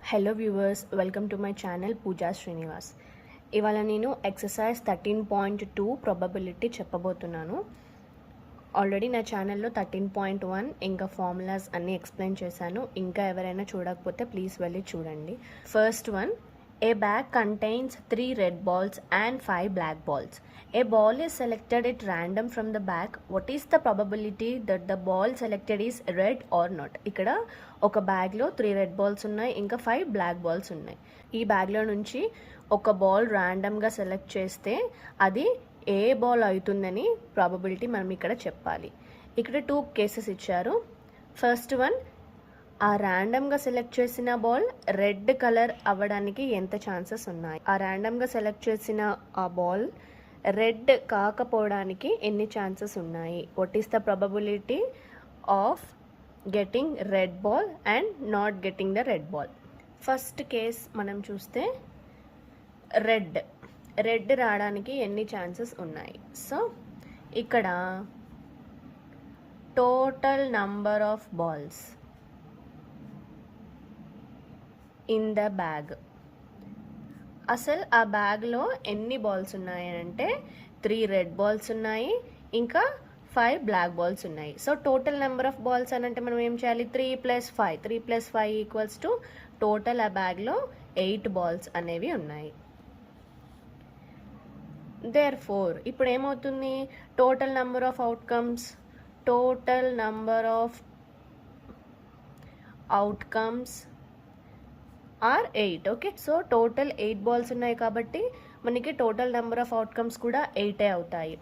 Hello viewers, welcome to my channel Pooja Srinivas. ఇవాళ నేను exercise 13.2 probability చెప్పబోతున్నాను. ఆల్రెడీ నా ఛానల్లో 13.1 ఇంకా ఫార్ములాస్ అన్నీ ఎక్స్ప్లెయిన్ చేశాను. ఇంకా ఎవరైనా చూడకపోతే ప్లీజ్ వెళ్ళి చూడండి. First one, a bag contains 3 red balls and 5 black balls. A ball is selected at random from the bag. What is the probability that the ball selected is red or not? ఇక్కడ ఒక బ్యాగ్లో 3 red balls ఉన్నాయి, ఇంకా 5 black balls ఉన్నాయి. ఈ బ్యాగ్లో నుంచి ఒక బాల్ ర్యాండమ్గా సెలెక్ట్ చేస్తే అది ఏ బాల్ అవుతుందని ప్రాబబిలిటీ మనం ఇక్కడ చెప్పాలి. ఇక్కడ 2 కేసెస్ ఇచ్చారు. ఫస్ట్ వన్, ఆ ర్యాండమ్గా సెలెక్ట్ చేసిన బాల్ రెడ్ కలర్ అవ్వడానికి ఎంత ఛాన్సెస్ ఉన్నాయి, ఆ ర్యాండమ్గా సెలెక్ట్ చేసిన ఆ బాల్ రెడ్ కాకపోవడానికి ఎన్ని ఛాన్సెస్ ఉన్నాయి. What is the probability of getting red ball and not getting the red ball. First case మనం చూస్తే రెడ్ రావడానికి ఎన్ని ఛాన్సెస్ ఉన్నాయి. సో ఇక్కడ total number of balls in the bag, అసలు ఆ బ్యాగ్లో ఎన్ని బాల్స్ ఉన్నాయి అంటే 3 రెడ్ బాల్స్ ఉన్నాయి, ఇంకా 5 బ్లాక్ బాల్స్ ఉన్నాయి. So total number of balls అని అంటే మనం ఏం చేయాలి, 3 + 5 3 + 5 ఈక్వల్స్ టు టోటల్ ఆ బ్యాగ్లో 8 బాల్స్ అనేవి ఉన్నాయి. దేర్ఫోర్ ఇప్పుడు ఏమవుతుంది, total number of outcomes are 8. Okay, so total 8 balls ఉన్నాయి కాబట్టి మనకి టోటల్ నెంబర్ ఆఫ్ అవుట్కమ్స్ కూడా 8 అవుతాయి.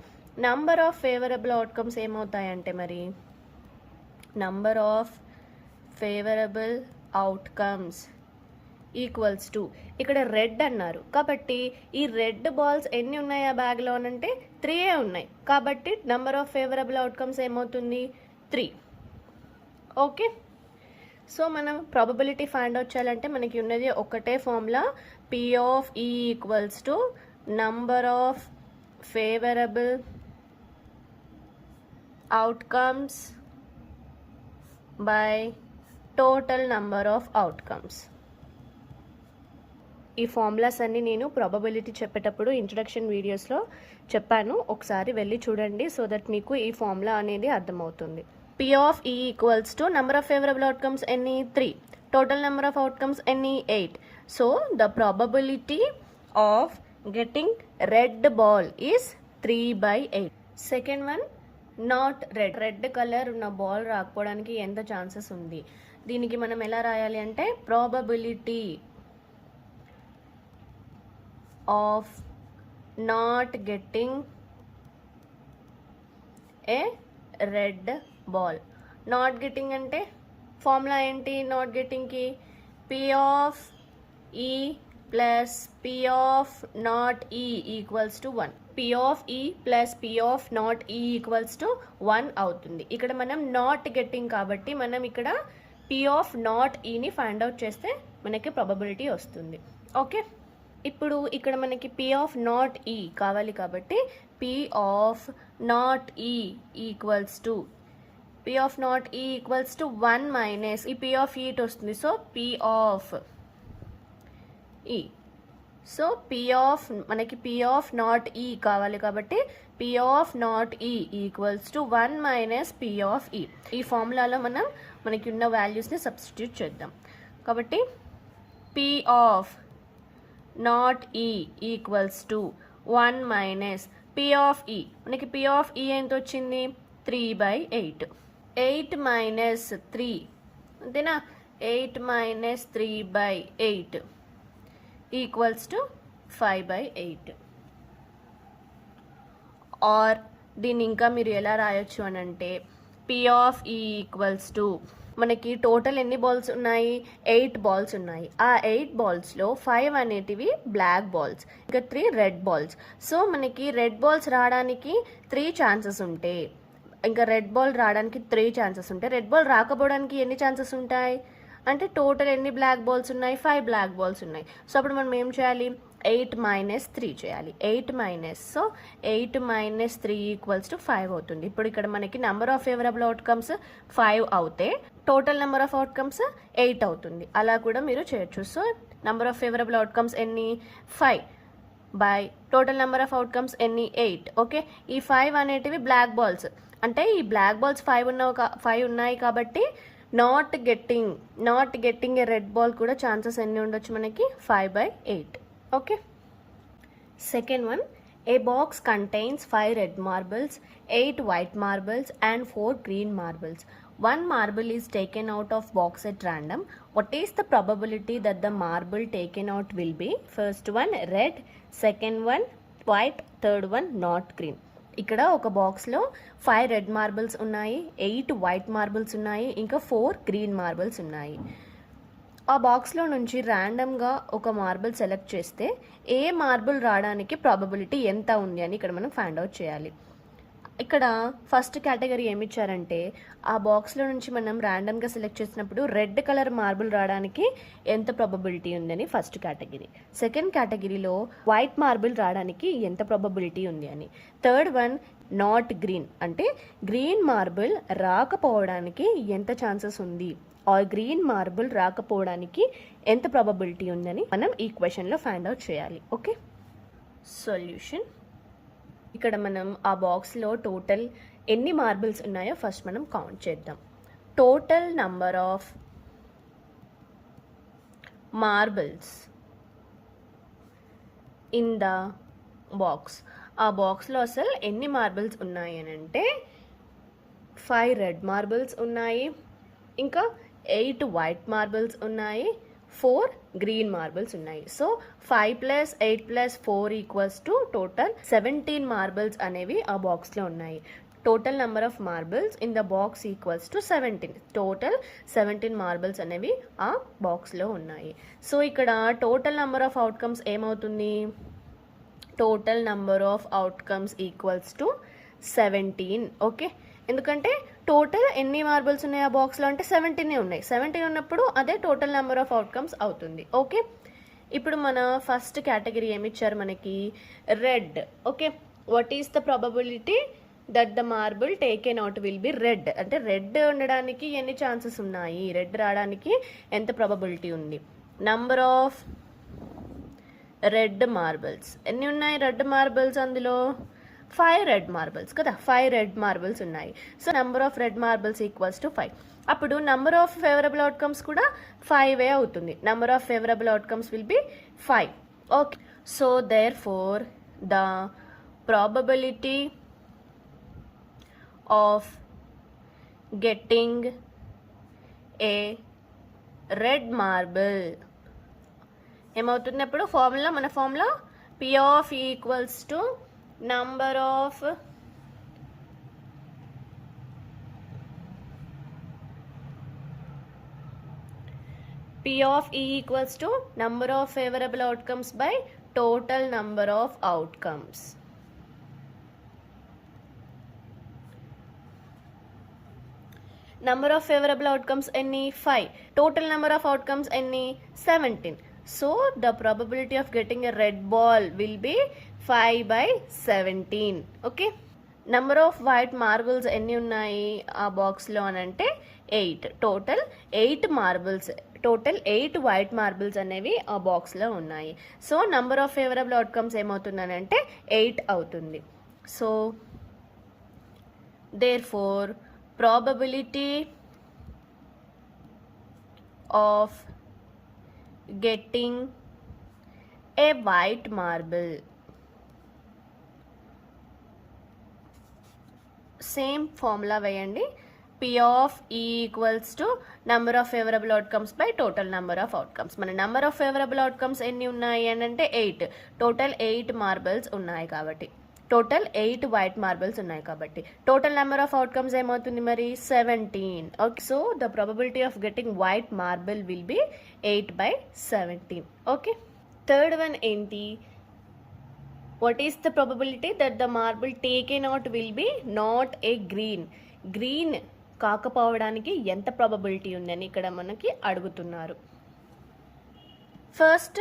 నంబర్ ఆఫ్ ఫేవరబుల్ అవుట్కమ్స్ ఏమవుతాయంటే మరి number of favourable outcomes equals to, ఇక్కడ రెడ్ అన్నారు కాబట్టి ఈ రెడ్ బాల్స్ ఎన్ని ఉన్నాయి ఆ బ్యాగ్లో అంటే 3 ఉన్నాయి కాబట్టి నంబర్ ఆఫ్ ఫేవరబుల్ అవుట్కమ్స్ ఏమవుతుంది 3. ఓకే, సో మనం ప్రాబబిలిటీ ఫైండ్ అవుట్ చేయాలంటే మనకి ఉన్నది ఒకటే formula, P of E equals to number of favourable outcomes by total number of outcomes. ఈ ఫార్ములాస్ అన్ని నేను ప్రాబబిలిటీ చెప్పేటప్పుడు ఇంట్రడక్షన్ వీడియోస్లో చెప్పాను, ఒకసారి వెళ్ళి చూడండి సో దట్ మీకు ఈ ఫార్ములా అనేది అర్థమవుతుంది. P of E equals to number of favourable outcomes ఎన్ని 3, టోటల్ నెంబర్ ఆఫ్ అవుట్కమ్స్ ఎన్ని 8. So the probability of getting red ball is 3/8. Second one, not red colour ఉన్న బాల్ రాకపోవడానికి ఎంత ఛాన్సెస్ ఉంది. దీనికి మనం ఎలా రాయాలి అంటే probability of not getting a red ball. Not getting అంటే ఫార్ములా ఏంటి నాట్ గెటింగ్కి, P of E plus P of not E equals to 1. P of E plus P of not E equals to 1 అవుతుంది. ఇక్కడ మనం not getting కాబట్టి మనం ఇక్కడ P of not Eని ఫైండ్ అవుట్ చేస్తే మనకి ప్రాబబిలిటీ వస్తుంది. ఓకే, ఇప్పుడు ఇక్కడ మనకి P of not E కావాలి కాబట్టి P of not E equals to P of not E equals to 1 minus ఈ P of E వస్తుంది. So P of E, so మనకి P of not E కావాలి కాబట్టి P of not E equals to 1 minus P of E. ఈ ఫార్ములాలో మనకి ఉన్న వాల్యూస్ని substitute చేద్దాం. కాబట్టి P of not E equals to 1 minus P of E, మనకి P of E ఎంత వచ్చింది 3/8. 8 మైనస్ 3 అంతేనా, 8 మైనస్ 3/8 ఈక్వల్స్ టు 5/8. ఆర్ దీన్ని ఇంకా మీరు ఎలా రాయొచ్చు అని అంటే P of E equals to, మనకి టోటల్ ఎన్ని బాల్స్ ఉన్నాయి 8 బాల్స్ ఉన్నాయి. ఆ 8 బాల్స్లో 5 అనేటివి బ్లాక్ బాల్స్, ఇంకా 3 రెడ్ బాల్స్. సో మనకి రెడ్ బాల్స్ రావడానికి 3 ఛాన్సెస్ ఉంటే, ఇంకా రెడ్ బాల్ రావడానికి 3 ఛాన్సెస్ ఉంటాయి. రెడ్ బాల్ రాకపోవడానికి ఎన్ని ఛాన్సెస్ ఉంటాయి అంటే టోటల్ ఎన్ని బ్లాక్ బాల్స్ ఉన్నాయి 5 బ్లాక్ బాల్స్ ఉన్నాయి. సో అప్పుడు మనం ఏం చేయాలి, 8 మైనస్ 3 చేయాలి. 8 minus, so 8 minus 3 equals to 5 అవుతుంది. ఇప్పుడు ఇక్కడ మనకి నెంబర్ ఆఫ్ ఫేవరబుల్ అవుట్కమ్స్ 5 అవుతే టోటల్ నెంబర్ ఆఫ్ అవుట్కమ్స్ 8 అవుతుంది. అలా కూడా మీరు చేయొచ్చు. So number of favourable outcomes ఎన్ని? 5 by total number of outcomes ఎన్ని? 8. ఓకే, ఈ 5 అనేటివి బ్లాక్ బాల్స్, అంటే ఈ బ్లాక్ బాల్స్ 5 ఉన్నాయి కాబట్టి not getting a red ball కూడా ఛాన్సెస్ ఎన్ని ఉండొచ్చు మనకి? 5/8. Okay, second one, A box contains 5 red marbles, 8 white marbles and 4 green marbles. One marble is taken out of box at random. What is the probability that the marble taken out will be? First one red, second one white, third one not green. ఇక్కడ ఒక బాక్స్లో 5 red marbles ఉన్నాయి, 8 white marbles ఉన్నాయి, ఇంకా 4 green marbles ఉన్నాయి. ఆ బాక్స్లో నుంచి ర్యాండమ్గా ఒక మార్బుల్ సెలెక్ట్ చేస్తే ఏ మార్బుల్ రావడానికి ప్రాబబిలిటీ ఎంత ఉంది అని ఇక్కడ మనం ఫైండ్ అవుట్ చేయాలి. ఇక్కడ ఫస్ట్ కేటగిరీ ఏమి ఇచ్చారంటే ఆ బాక్స్లో నుంచి మనం ర్యాండమ్గా సెలెక్ట్ చేసినప్పుడు రెడ్ కలర్ మార్బుల్ రావడానికి ఎంత ప్రాబబిలిటీ ఉందని ఫస్ట్ కేటగిరీ. సెకండ్ కేటగిరీలో వైట్ మార్బుల్ రావడానికి ఎంత ప్రాబబిలిటీ ఉంది అని. థర్డ్ వన్ నాట్ గ్రీన్, అంటే గ్రీన్ మార్బుల్ రాకపోవడానికి ఎంత ఛాన్సెస్ ఉంది, ఆ గ్రీన్ మార్బుల్ రాకపోవడానికి ఎంత ప్రాబబిలిటీ ఉందని మనం ఈ క్వశ్చన్లో ఫైండ్ అవుట్ చేయాలి. Okay, solution. ఇక్కడ మనం ఆ బాక్స్లో టోటల్ ఎన్ని మార్బుల్స్ ఉన్నాయో ఫస్ట్ మనం కౌంట్ చేద్దాం. Total number of marbles in the box. ఆ బాక్స్లో అసలు ఎన్ని మార్బుల్స్ ఉన్నాయి అని అంటే 5 రెడ్ మార్బుల్స్ ఉన్నాయి, ఇంకా 8 వైట్ మార్బుల్స్ ఉన్నాయి, 4 గ్రీన్ మార్బుల్స్ ఉన్నాయి. So 5 + 8 + 4 equals to total 17 marbles అనేవి ఆ బాక్స్లో ఉన్నాయి. Total number of marbles in the box equals to 17. Total 17 marbles అనేవి ఆ బాక్స్లో ఉన్నాయి. సో ఇక్కడ టోటల్ నెంబర్ ఆఫ్ అవుట్కమ్స్ ఏమవుతుంది? Total number of outcomes equals to 17. Okay, ఎందుకంటే టోటల్ ఎన్ని మార్బుల్స్ ఉన్నాయి ఆ బాక్స్లో అంటే 17 ఉన్నాయి. 17 ఉన్నప్పుడు అదే టోటల్ నెంబర్ ఆఫ్ అవుట్కమ్స్ అవుతుంది. ఓకే, ఇప్పుడు మన ఫస్ట్ కేటగిరీ ఏమి ఇచ్చారు మనకి? Red. Okay, what is the probability that the marble taken out will B red, అంటే రెడ్ ఉండడానికి ఎన్ని ఛాన్సెస్ ఉన్నాయి, రెడ్ రావడానికి ఎంత ప్రాబబిలిటీ ఉంది. నంబర్ ఆఫ్ రెడ్ మార్బుల్స్ ఎన్ని ఉన్నాయి? రెడ్ మార్బుల్స్ అందులో 5 రెడ్ మార్బుల్స్ కదా, 5 రెడ్ మార్బుల్స్ ఉన్నాయి. So number of red marbles equals to 5. అప్పుడు నెంబర్ ఆఫ్ ఫేవరబుల్ అవుట్కమ్స్ కూడా 5 అవుతుంది. Number of favourable outcomes will be 5. Okay, so therefore the probability of getting a red marble ఏమవుతుంది? అప్పుడు మన formula P of E equals to number of P of E equals to number of favorable outcomes by total number of outcomes. Number of favorable outcomes any? 5. Total number of outcomes any? 17. So the probability of getting a red ball will be 5/17. Okay, number of white marbles ఎన్ని ఉన్నాయి ఆ బాక్స్లో అని అంటే 8. Total 8 marbles, total 8 white marbles అనేవి ఆ బాక్స్లో ఉన్నాయి. So number of favourable outcomes ఏమవుతుందని అంటే 8 అవుతుంది. So therefore probability of getting a white marble, same formula వేయండి. P of E equals to number of favourable outcomes by total number of outcomes. మన number of favourable outcomes ఎన్ని ఉన్నాయి అని అంటే 8. Total 8 marbles ఉన్నాయి కాబట్టి, total 8 white marbles ఉన్నాయి కాబట్టి టోటల్ నెంబర్ ఆఫ్ అవుట్కమ్స్ ఏమవుతుంది మరి? 17. Okay, so the probability of getting white marble will be 8/17. Okay, third one ఏంటి? What is the probability that the marble taken out will be not a green? Green కాకపోవడానికి ఎంత probability ఉందని ఇక్కడ మనకి అడుగుతున్నారు. First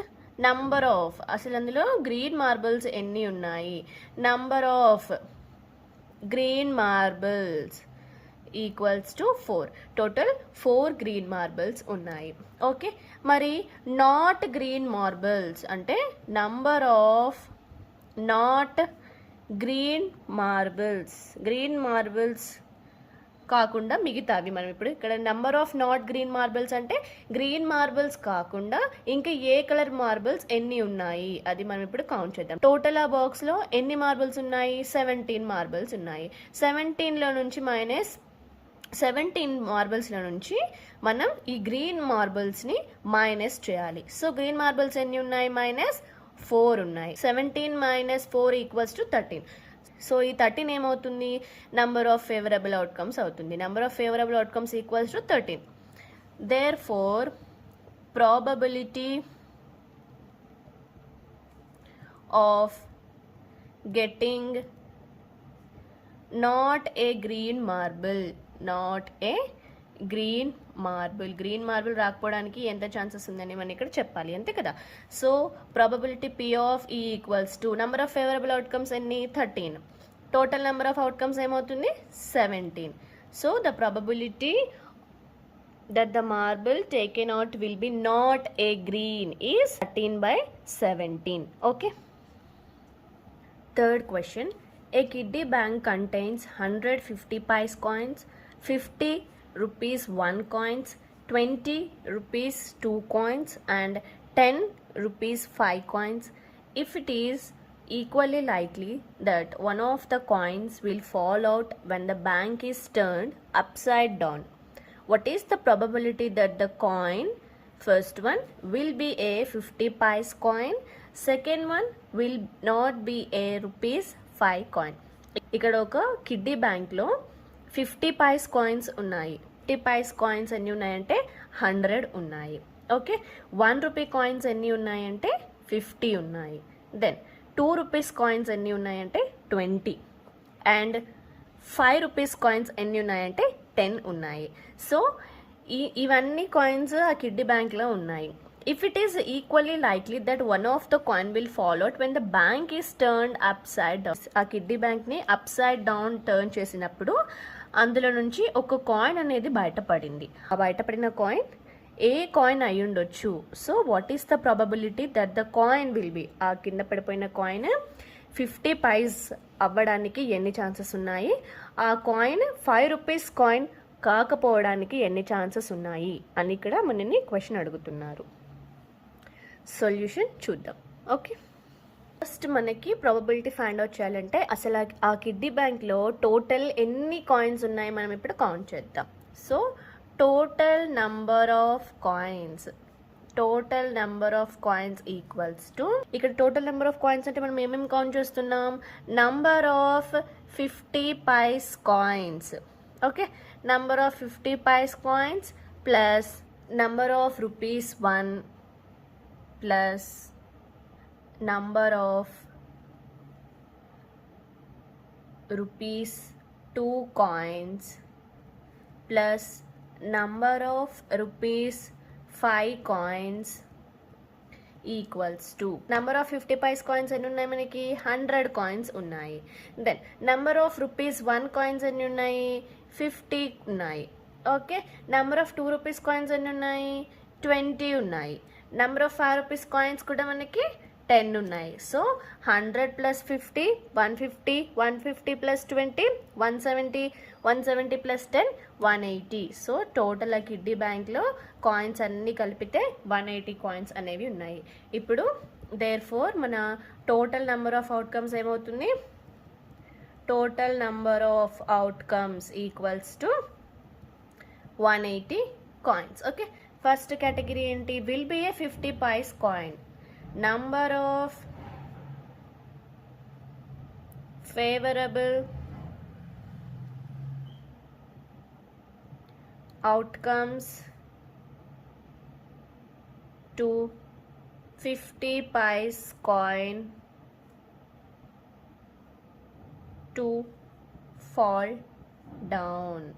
number of, అసలు అందులో green marbles ఎన్ని ఉన్నాయి, number of green marbles equals to 4. Total 4 green marbles ఉన్నాయి. ఓకే, మరి నాట్ గ్రీన్ మార్బుల్స్ అంటే number of not green marbles కాకుండా మిగతావి మనం ఇప్పుడు ఇక్కడ number of not green marbles అంటే గ్రీన్ మార్బుల్స్ కాకుండా ఇంకా ఏ కలర్ మార్బుల్స్ ఎన్ని ఉన్నాయి అది మనం ఇప్పుడు కౌంట్ చేద్దాం. టోటల్ ఆ బాక్స్లో ఎన్ని మార్బుల్స్ ఉన్నాయి, 17 మార్బుల్స్ ఉన్నాయి. 17లో నుంచి మైనస్ 17 మార్బుల్స్లో నుంచి మనం ఈ గ్రీన్ మార్బుల్స్ని మైనస్ చేయాలి. సో గ్రీన్ మార్బుల్స్ ఎన్ని ఉన్నాయి, -4 ఉన్నాయి. 17 - 4 ఈక్వల్స్ టు 13. సో ఈ 13 ఏమవుతుంది, నంబర్ ఆఫ్ ఫేవరబుల్ అవుట్కమ్స్ అవుతుంది. Number of favourable outcomes equals to 13. Therefore probability of getting not a green marble green marble రాకపోవడానికి ఎంత ఛాన్సెస్ ఉందని మనం ఇక్కడ చెప్పాలి, అంతే కదా. So probability P of E equals to number of favourable outcomes ఎన్ని, 13. టోటల్ నెంబర్ ఆఫ్ అవుట్కమ్స్ ఏమవుతుంది, 17. So the probability that the marble taken out will be not a green is 13/17. Okay. Third question, a kiddie bank contains 100 50 paise coins, 50 rupees 1 coins, 20 rupees 2 coins and 10 rupees 5 coins. If it is equally likely that one of the coins will fall out when the bank is turned upside down, what is the probability that the coin, first one will be a 50 paise coin, second one will not be a rupees 5 coin. ఇక్కడ ఒక kiddy బ్యాంక్లో 50 paise coins ఉన్నాయి. 50 paise coins ఎన్ని ఉన్నాయంటే 100 ఉన్నాయి. Okay, 1 rupee coins ఎన్ని ఉన్నాయంటే 50 ఉన్నాయి. దెన్ 2 రూపీస్ కాయిన్స్ ఎన్ని ఉన్నాయంటే 20 అండ్ 5 రూపీస్ కాయిన్స్ ఎన్ని ఉన్నాయంటే 10 ఉన్నాయి. సో ఇవన్నీ కాయిన్స్ ఆ కిడ్డీ బ్యాంక్లో ఉన్నాయి. If it is equally likely that one of the coin will fall out when the bank is turned upside down, ఆ కిడ్డీ బ్యాంక్ని అప్సైడ్ డౌన్ టర్న్ చేసినప్పుడు అందులో నుంచి ఒక కాయిన్ అనేది బయటపడింది. ఆ బయటపడిన కాయిన్ ఏ కాయిన్ అయి ఉండొచ్చు. So what is the probability that the coin will be, ఆ కింద పడిపోయిన కాయిన్ 50 పైస్ అవ్వడానికి ఎన్ని ఛాన్సెస్ ఉన్నాయి, ఆ కాయిన్ 5 రూపీస్ కాయిన్ కాకపోవడానికి ఎన్ని ఛాన్సెస్ ఉన్నాయి అని ఇక్కడ మనని క్వశ్చన్ అడుగుతున్నారు. సొల్యూషన్ చూద్దాం. ఓకే, ఫస్ట్ మనకి ప్రాబబిలిటీ ఫైండ్ అవుట్ చేయాలంటే అసలు ఆ కిడ్డీ బ్యాంక్లో టోటల్ ఎన్ని కాయిన్స్ ఉన్నాయి మనం ఇప్పుడు కౌంట్ చేద్దాం. So total number of coins equals to, ఇక్కడ టోటల్ నెంబర్ ఆఫ్ కాయిన్స్ అంటే మనం ఏమేమి కౌంట్ చేస్తున్నాం, number of 50 paise coins. Okay, number of 50 paise coins plus number of rupees 1 plus number of rupees 2 coins plus number of rupees 5 coins equals to, number of 50 paise coins ఎన్ని ఉన్నాయి మనకి, 100 coins ఉన్నాయి. Then number of rupees 1 coins ఎన్ని ఉన్నాయి, 50 ఉన్నాయి. Okay, number of 2 rupees coins ఎన్ని ఉన్నాయి, 20 ఉన్నాయి. నెంబర్ ఆఫ్ 5 రూపీస్ కాయిన్స్ కూడా మనకి 10 ఉన్నాయి. సో 100 + 50 150, 150 + 20 170, 170 + 10 180. సో టోటల్ ఆ కిడ్డీ బ్యాంక్లో కాయిన్స్ అన్నీ కలిపితే 180 కాయిన్స్ అనేవి ఉన్నాయి. ఇప్పుడు దేర్ ఫోర్ మన టోటల్ నెంబర్ ఆఫ్ అవుట్కమ్స్ ఏమవుతుంది, total number of outcomes equals to 180 coins. Okay, first category ఏంటి, will be a 50 paise coin. Number of favourable outcomes to 50 paise coin to fall down.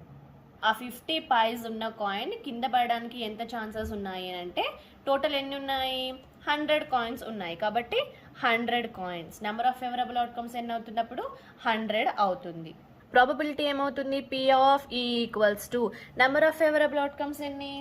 ఆ 50 vice ఉన్న coin కింద పడడానికి ఎంత chances ఉన్నాయి అంటే టోటల్ ఎన్ని ఉన్నాయి 100 కాయిన్స్ ఉన్నాయి కాబట్టి 100 coins. Number of favourable outcomes ఎన్ని అవుతుంది అప్పుడు 100 అవుతుంది. ప్రాబబిలిటీ ఏమవుతుంది P of E equals to number of favourable outcomes ఎన్ని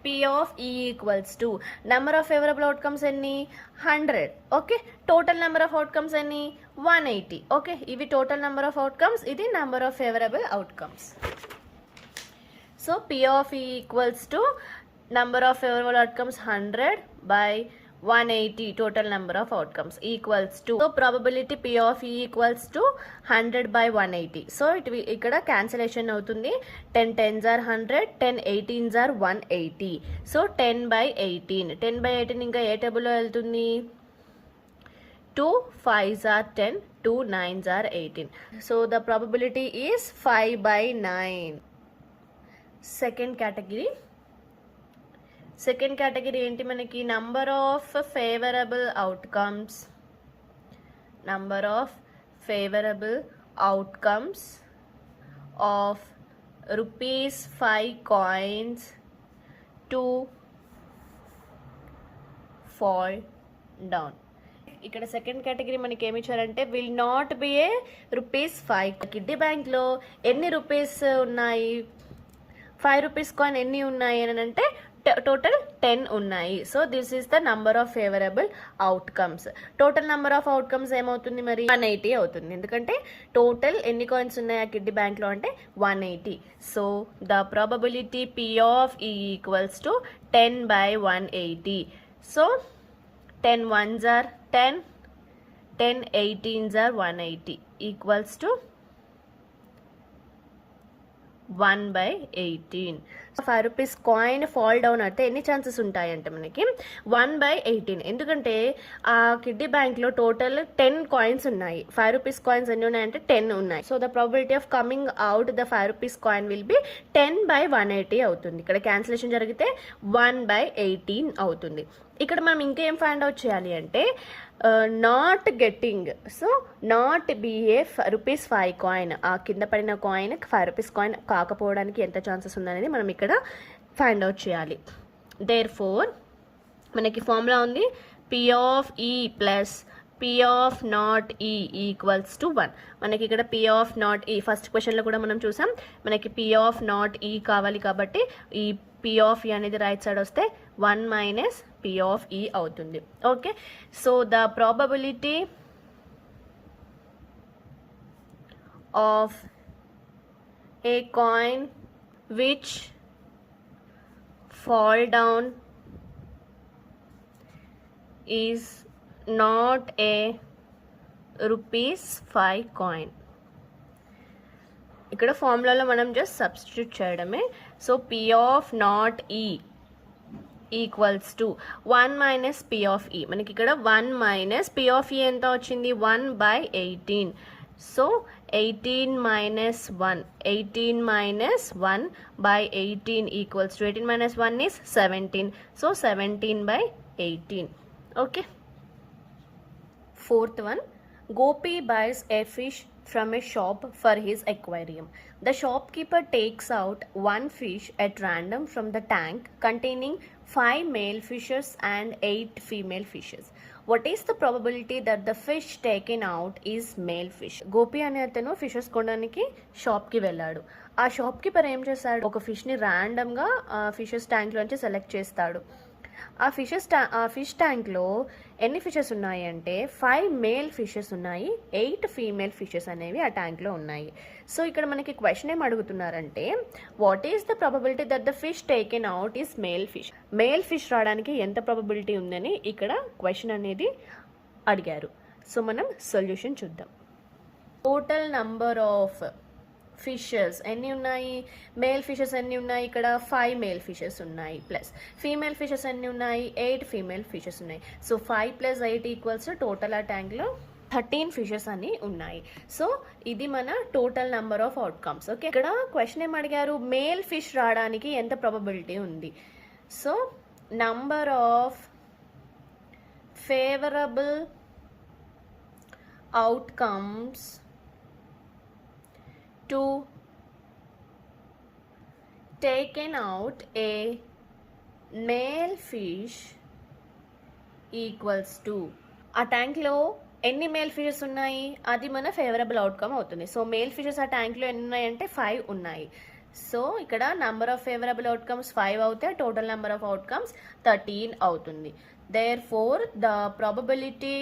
P of E equals to number of favorable outcomes ఎన్ని 100. Okay total number of outcomes ఎన్ని 180. ఓకే ఇవి టోటల్ నెంబర్ ఆఫ్ అవుట్కమ్స్, ఇది number of favourable outcomes. So P of E equals to number of favorable outcomes 100 by 180 total number of outcomes equals to, so probability P of E equals to 100 by 180. so ikkada cancellation avutundi 10 10s are 100, 10 18s are 180. so 10 by 18, 10 by 18 inka A table లో వెళ్తుంది 2 5s are 10, 2 9s are 18. so the probability is 5 by 9. Second category ఏంటి మనకి number of favourable outcomes of ₹5 coins to fall down. ఇక్కడ second category మనకి ఏమి ఇచ్చారంటే will not be a ₹5. Kiddie బ్యాంక్లో ఎన్ని రూపీస్ ఉన్నాయి, ₹5 కాయిన్ ఎన్ని ఉన్నాయి అని అంటే టోటల్ 10 ఉన్నాయి. So this is the number of favourable outcomes. Total number of outcomes ఏమవుతుంది మరి 180 అవుతుంది, ఎందుకంటే టోటల్ ఎన్ని కాయిన్స్ ఉన్నాయి ఆ కిడ్డీ బ్యాంక్లో అంటే 180. So the probability P of E equals to 10 by 180. So 10 1s are 10, 10 18s are 180 equals to 1 by 18. ₹5 coin fall down అయితే ఎన్ని ఛాన్సెస్ ఉంటాయంటే మనకి 1 by 18. ఎందుకంటే ఆ కిడ్డీ బ్యాంక్లో టోటల్ 10 కాయిన్స్ ఉన్నాయి, ₹5 కాయిన్స్ ఎన్ని ఉన్నాయంటే 10 ఉన్నాయి. So the probability of coming out the ₹5 coin will be 10 by 180 అవుతుంది. ఇక్కడ క్యాన్సిలేషన్ జరిగితే 1 by 18 అవుతుంది. ఇక్కడ మనం ఇంకేం ఫైండ్ అవుట్ చేయాలి అంటే not getting, so not be a ₹5 coin, ఆ కింద పడిన కాయిన్ ₹5 కాయిన్ కాకపోవడానికి ఎంత ఛాన్సెస్ ఉందనేది మనం ఇక్కడ ఫైండ్ అవుట్ చేయాలి. దేర్ ఫోర్ మనకి ఫార్ములా ఉంది P of E plus P of not E equals to 1. మనకి ఇక్కడ P of not E first క్వశ్చన్లో కూడా మనం చూసాం, మనకి P ఆఫ్ నాట్ E కావాలి కాబట్టి ఈ P ఆఫ్ E అనేది రైట్ సైడ్ వస్తే 1 మైనస్ P ఆఫ్ E అవుతుంది. Okay so the probability of A coin which fall down is not a ₹5 coin. ఇక్కడ ఫార్ములాలో మనం జస్ట్ సబ్స్టిట్యూట్ చేయడమే. So P of not E equals to 1 minus P of E. మనకి ఇక్కడ 1 minus P of E ఎంత వచ్చింది 1 by 18. So 18 minus 1, 18 minus 1 by 18 equals to 18 minus 1 is 17. So 17 by 18. Okay. Fourth one, Gopi buys a fish from a shop for his aquarium. The shopkeeper takes out one fish at random from the tank containing 5 male fishes and 8 female fishes. What is the probability that the fish taken out is male fish? Gopi అనే అతను fishes కొనడానికి షాప్కి వెళ్ళాడు. ఆ shop keeper ఏం చేశాడు, ఒక ఫిష్ని ర్యాండమ్గా ఫిషెస్ ట్యాంక్లోంచి సెలెక్ట్ చేస్తాడు. ఆ ఫిష్ ట్యాంక్లో ఎన్ని ఫిషెస్ ఉన్నాయి అంటే 5 మేల్ ఫిషెస్ ఉన్నాయి, 8 ఫీమేల్ ఫిషెస్ అనేవి ఆ ట్యాంక్లో ఉన్నాయి. సో ఇక్కడ మనకి క్వశ్చన్ ఏం అడుగుతున్నారంటే what is the probability that the fish taken out is male fish. Male fish రావడానికి ఎంత ప్రాబబిలిటీ ఉందని ఇక్కడ క్వశ్చన్ అనేది అడిగారు. సో మనం సొల్యూషన్ చూద్దాం. టోటల్ నంబర్ ఆఫ్ ఫిషెస్ ఎన్ని ఉన్నాయి, మేల్ ఫిషెస్ ఎన్ని ఉన్నాయి, ఇక్కడ 5 మేల్ ఫిషెస్ ఉన్నాయి, ప్లస్ ఫీమేల్ ఫిషెస్ ఎన్ని ఉన్నాయి 8 ఫీమేల్ ఫిషెస్ ఉన్నాయి. సో 5 + 8 ఈక్వల్స్ టోటల్ ఆ ట్యాంక్లో 13 ఫిషెస్ అని ఉన్నాయి. సో ఇది మన total number of outcomes. Okay ఇక్కడ క్వశ్చన్ ఏం అడిగారు, మేల్ ఫిష్ రావడానికి ఎంత ప్రాబబిలిటీ ఉంది. So number of favourable outcomes to taken out a male fish equals to, ఆ ట్యాంక్లో ఎన్ని మేల్ ఫిషెస్ ఉన్నాయి అది మన ఫేవరబుల్ అవుట్కమ్ అవుతుంది. సో మేల్ ఫిషెస్ ఆ ట్యాంక్లో ఎన్ని ఉన్నాయంటే 5 ఉన్నాయి. సో ఇక్కడ నంబర్ ఆఫ్ ఫేవరబుల్ అవుట్కమ్స్ 5 అవుతే టోటల్ నెంబర్ ఆఫ్ అవుట్కమ్స్ 13 అవుతుంది. Therefore the probability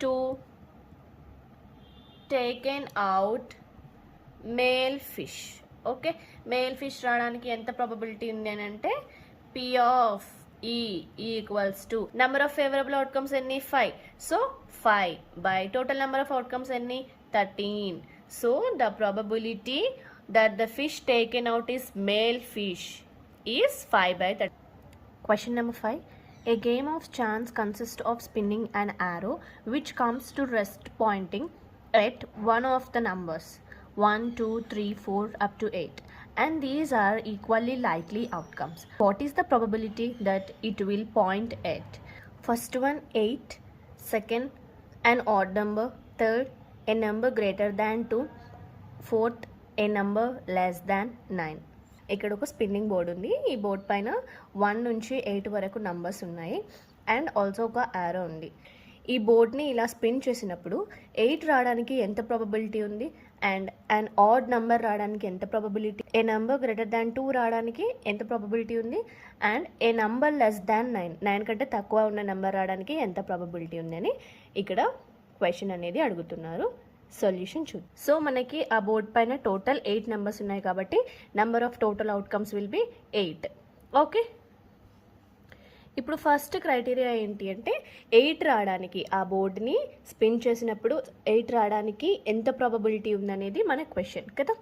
to taken out male fish. Okay, male fish రావడానికి ఎంత ప్రాబబిలిటీ ఉంది అని అంటే P of E equals to number of favourable outcomes ఎన్ని 5. So 5 by total number of outcomes ఎన్ని 13. So the probability that the fish taken out is male fish is 5 by 13. Question number 5. A game of chance consists of spinning an arrow which comes to rest pointing at one of the numbers 1, 2, 3, 4 up to 8, and these are equally likely outcomes. What is the probability that it will point at? First one 8, second an odd number, third a number greater than 2, fourth a number less than 9. ఇక్కడ ఒక spinning board ఉంది. ఈ board పైన 1 నుంచి 8 వరకు numbers ఉన్నాయి and also ఒక arrow ఉంది. ఈ బోర్డ్ని ఇలా స్పిన్ చేసినప్పుడు 8 రావడానికి ఎంత ప్రాబబిలిటీ ఉంది అండ్ అండ్ ఆడ్ నెంబర్ రావడానికి ఎంత ప్రాబబిలిటీ, ఏ నెంబర్ గ్రేటర్ దాన్ 2 రావడానికి ఎంత ప్రాబబిలిటీ ఉంది and A number less than 9 కంటే తక్కువ ఉన్న నెంబర్ రావడానికి ఎంత ప్రాబబిలిటీ ఉంది అని ఇక్కడ క్వశ్చన్ అనేది అడుగుతున్నారు. సొల్యూషన్ చూద్దాం. సో మనకి ఆ బోర్డ్ పైన టోటల్ 8 నెంబర్స్ ఉన్నాయి కాబట్టి number of total outcomes will B 8. Okay, ఇప్పుడు ఫస్ట్ క్రైటీరియా ఏంటి అంటే 8 రావడానికి ఆ బోర్డ్ని స్పిన్ చేసినప్పుడు 8 రావడానికి ఎంత ప్రాబబిలిటీ ఉందనేది మన క్వశ్చన్ కదా.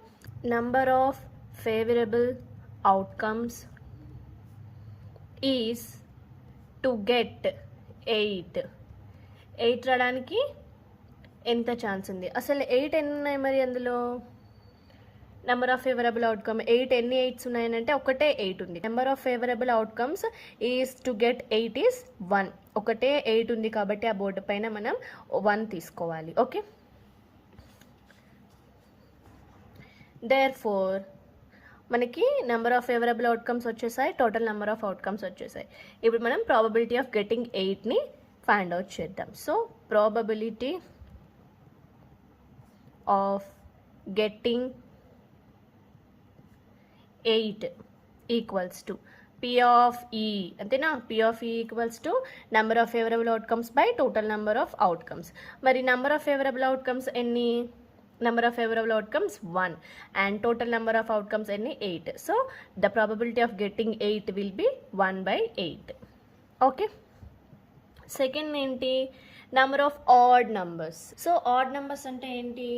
Number of favourable outcomes is to get 8 రావడానికి ఎంత ఛాన్స్ ఉంది, అసలు 8 ఎన్ని ఉన్నాయి మరి అందులో నెంబర్ ఆఫ్ ఫేవరబుల్ అవుట్కమ్ 8 ఎన్ని 8s ఉన్నాయని అంటే ఒకటే 8 ఉంది. Number of favourable outcomes is to get 8 is 1. ఒకటే 8 ఉంది కాబట్టి ఆ బోర్డు పైన మనం 1 తీసుకోవాలి. ఓకే, దేర్ ఫోర్ మనకి నెంబర్ ఆఫ్ ఫేవరబుల్ అవుట్కమ్స్ వచ్చేసాయి, టోటల్ నెంబర్ ఆఫ్ అవుట్కమ్స్ వచ్చేసాయి. ఇప్పుడు మనం ప్రాబబిలిటీ ఆఫ్ గెటింగ్ 8ని ఫైండ్ అవుట్ చేద్దాం. So probability of getting 8 equals to P of E అంతేనా. P of E equals to number of favourable outcomes by total number of outcomes. మరి number of favourable outcomes ఎన్ని, number of favourable outcomes 1 and total number of outcomes ఎన్ని 8. So the probability of getting 8 will be 1/8. Okay, second ఏంటి, number of odd numbers. So odd numbers అంటే ఏంటి,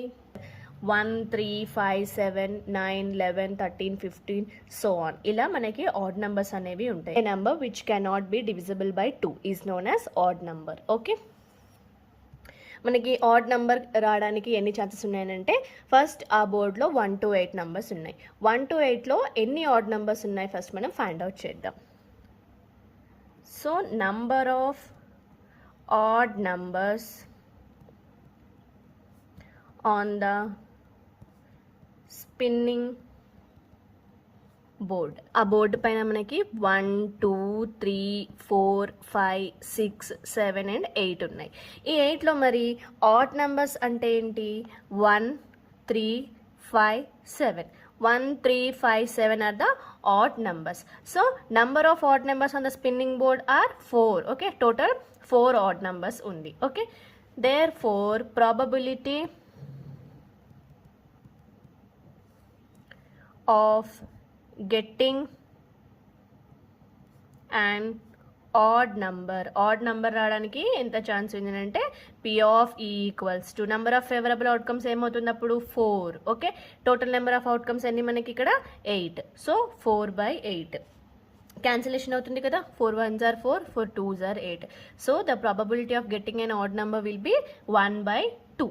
1, 3, 5, 7, 9, 11, 13, 15 so on. ఇలా మనకి add numbers అనేవి ఉంటాయి. A number which cannot be divisible by 2 is known as odd number. Okay, మనకి odd number రావడానికి ఎన్ని ఛాన్సెస్ ఉన్నాయనంటే ఫస్ట్ ఆ బోర్డ్లో 1 to 8 నెంబర్స్ ఉన్నాయి. 1 to 8లో ఎన్ని ఆడ్ నెంబర్స్ ఉన్నాయి ఫస్ట్ మనం ఫైండ్ అవుట్ చేద్దాం. So number of odd numbers on the spinning board. ఆ బోర్డు పైన మనకి 1, 2, 3, 4, 5, 6, 7 అండ్ 8 ఉన్నాయి. ఈ 8లో మరి ఆడ్ నెంబర్స్ అంటే ఏంటి, 1, 3, 5, 7. 1, 3, 5, 7 are the odd numbers. So number of odd numbers on the spinning board are 4. Okay, total 4 odd numbers undi. Okay, therefore probability of getting an odd number రావడానికి ఎంత chance ఉంది అంటే P of E equals to number of favourable outcomes ఏమవుతుంది అప్పుడు 4. Okay, total number of outcomes అన్ని మనకి ఇక్కడ 8. So 4/8 cancellation అవుతుంది కదా. 4 1s are 4, 4 2s are 8. So the probability of getting an odd number will be 1/2.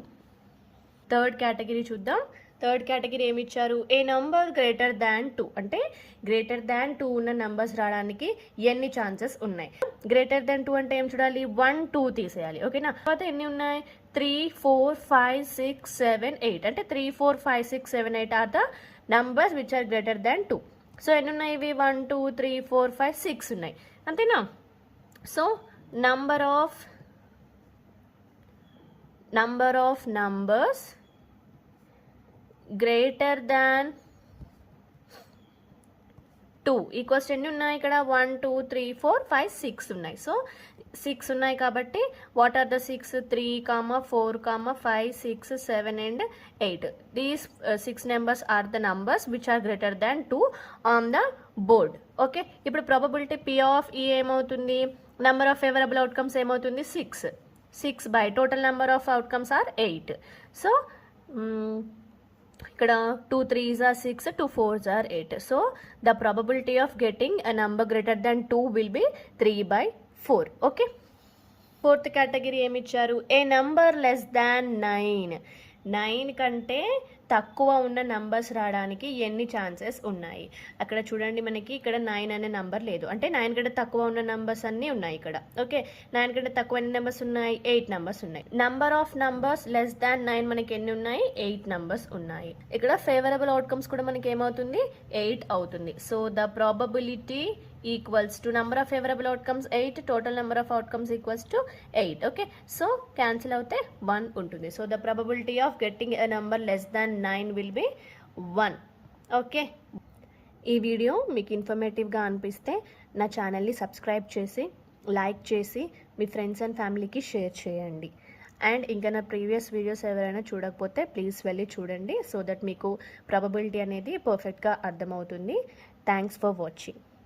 Third category చూద్దాం. Third category ఏమి ఇచ్చారు, ఏ నంబర్ గ్రేటర్ దాన్ 2 అంటే గ్రేటర్ దాన్ 2 ఉన్న నంబర్స్ రావడానికి ఎన్ని ఛాన్సెస్ ఉన్నాయి. గ్రేటర్ దాన్ 2 అంటే ఏం చూడాలి, 1, 2 తీసేయాలి. ఓకేనా, తర్వాత ఎన్ని ఉన్నాయి 3, 4, 5, 6, 7, 8 అంటే 3, 4, 5, 6, 7, 8 are the numbers which are greater than 2. So ఎన్ని ఉన్నాయి ఇవి 1 2 3 4 5 6 ఉన్నాయి అంతేనా. So number of numbers greater than 2 equals ఎన్ని ఉన్నాయి ఇక్కడ 1 2 3 4 5 6 ఉన్నాయి. సో 6 ఉన్నాయి కాబట్టి what are the 6 3 4 5 6 7 and 8. These 6 numbers are the numbers which are greater than 2 on the board. Okay, ఇప్పుడు ప్రాబబిలిటీ P ఆఫ్ E ఏమవుతుంది, నెంబర్ ఆఫ్ ఫేవరబుల్ అవుట్కమ్స్ ఏమవుతుంది 6 by total number of outcomes are 8. So ఇక్కడ 2 3s are 6, 2 4s are 8. So the probability of getting a number greater than 2 will be 3/4. Okay, fourth category ఏమి ఇచ్చారు, ఏ number less than 9 కంటే తక్కువ ఉన్న numbers రావడానికి ఎన్ని chances ఉన్నాయి. అక్కడ చూడండి మనకి ఇక్కడ 9 అనే నంబర్ లేదు, అంటే 9 కంటే తక్కువ ఉన్న నంబర్స్ అన్నీ ఉన్నాయి ఇక్కడ. ఓకే, 9 కంటే తక్కువ ఎన్ని నెంబర్స్ ఉన్నాయి, 8 నెంబర్స్ ఉన్నాయి. Number of numbers less than 9 మనకి ఎన్ని ఉన్నాయి, 8 నెంబర్స్ ఉన్నాయి. ఇక్కడ ఫేవరబుల్ అవుట్కమ్స్ కూడా మనకి ఏమవుతుంది 8 అవుతుంది. So the probability equals to number of favourable outcomes 8, total number of outcomes equals to 8. Okay, so cancel అవుతే 1 ఉంటుంది. So the probability of getting a number less than 9 will be 1. Okay, ఈ video మీకు ఇన్ఫర్మేటివ్గా అనిపిస్తే నా ఛానల్ని subscribe చేసి like చేసి మీ friends and ఫ్యామిలీకి షేర్ చేయండి. అండ్ ఇంకా నా ప్రీవియస్ వీడియోస్ ఎవరైనా చూడకపోతే ప్లీజ్ వెళ్ళి చూడండి, సో దట్ మీకు ప్రాబబిలిటీ అనేది పర్ఫెక్ట్గా అర్థమవుతుంది. Thanks for watching.